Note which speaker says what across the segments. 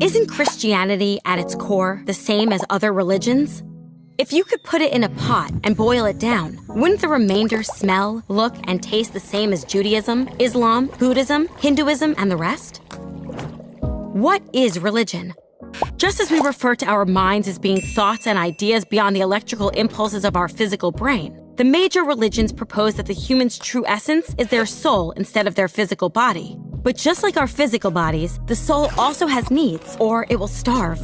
Speaker 1: Isn't Christianity at its core the same as other religions? If you could put it in a pot and boil it down, wouldn't the remainder smell, look, and taste the same as Judaism, Islam, Buddhism, Hinduism, and the rest? What is religion? Just as we refer to our minds as being thoughts and ideas beyond the electrical impulses of our physical brain, the major religions propose that the human's true essence is their soul instead of their physical body. But just like our physical bodies, the soul also has needs, or it will starve.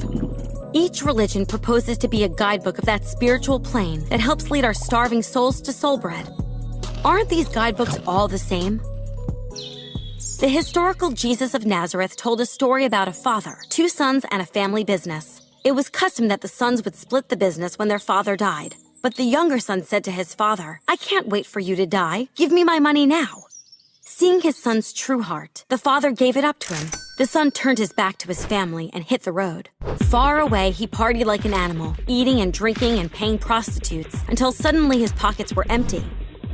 Speaker 1: Each religion proposes to be a guidebook of that spiritual plane that helps lead our starving souls to soul bread. Aren't these guidebooks all the same? The historical Jesus of Nazareth told a story about a father, 2 sons, and a family business. It was custom that the sons would split the business when their father died. But the younger son said to his father, "I can't wait for you to die. Give me my money now." Seeing his son's true heart, the father gave it up to him. The son turned his back to his family and hit the road. Far away, he partied like an animal, eating and drinking and paying prostitutes, until suddenly his pockets were empty.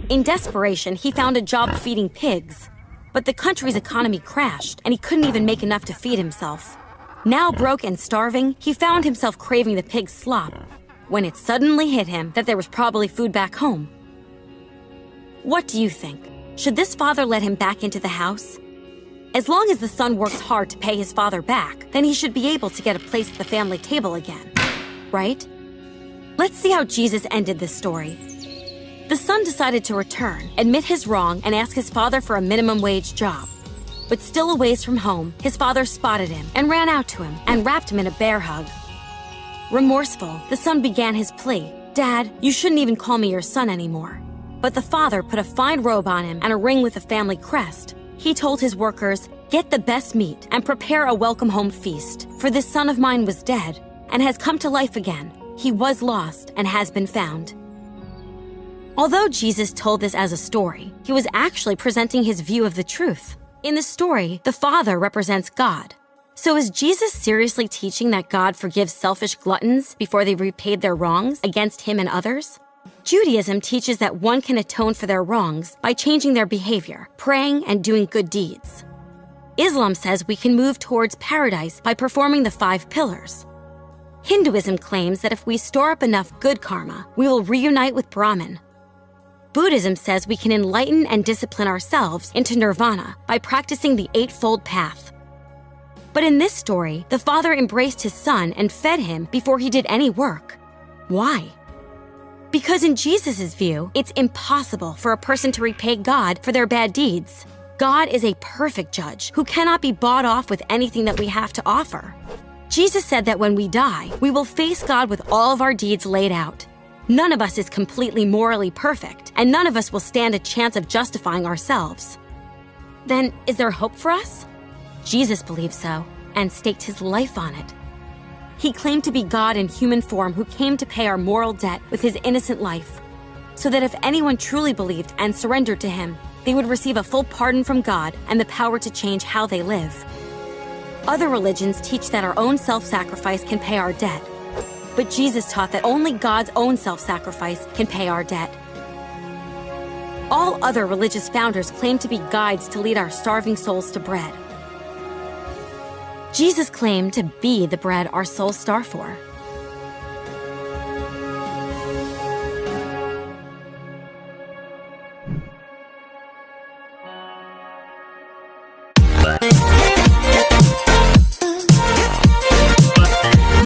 Speaker 1: In desperation, he found a job feeding pigs. But the country's economy crashed, and he couldn't even make enough to feed himself. Now broke and starving, he found himself craving the pig's slop, when it suddenly hit him that there was probably food back home. What do you think? Should this father let him back into the house? As long as the son works hard to pay his father back, then he should be able to get a place at the family table again, right? Let's see how Jesus ended this story. The son decided to return, admit his wrong, and ask his father for a minimum wage job. But still a ways from home, his father spotted him and ran out to him and wrapped him in a bear hug. Remorseful, the son began his plea. "Dad, you shouldn't even call me your son anymore." But the father put a fine robe on him and a ring with a family crest. He told his workers, "Get the best meat and prepare a welcome home feast, for this son of mine was dead and has come to life again. He was lost and has been found." Although Jesus told this as a story, he was actually presenting his view of the truth. In the story, the Father represents God. So is Jesus seriously teaching that God forgives selfish gluttons before they've repaid their wrongs against him and others? Judaism teaches that one can atone for their wrongs by changing their behavior, praying, and doing good deeds. Islam says we can move towards paradise by performing the 5 pillars. Hinduism claims that if we store up enough good karma, we will reunite with Brahman. Buddhism says we can enlighten and discipline ourselves into nirvana by practicing the 8-fold path. But in this story, the father embraced his son and fed him before he did any work. Why? Because in Jesus' view, it's impossible for a person to repay God for their bad deeds. God is a perfect judge who cannot be bought off with anything that we have to offer. Jesus said that when we die, we will face God with all of our deeds laid out. None of us is completely morally perfect, and none of us will stand a chance of justifying ourselves. Then, is there hope for us? Jesus believed so, and staked his life on it. He claimed to be God in human form who came to pay our moral debt with his innocent life, so that if anyone truly believed and surrendered to him, they would receive a full pardon from God and the power to change how they live. Other religions teach that our own self-sacrifice can pay our debt, but Jesus taught that only God's own self-sacrifice can pay our debt. All other religious founders claim to be guides to lead our starving souls to bread. Jesus claimed to be the bread our souls starve for.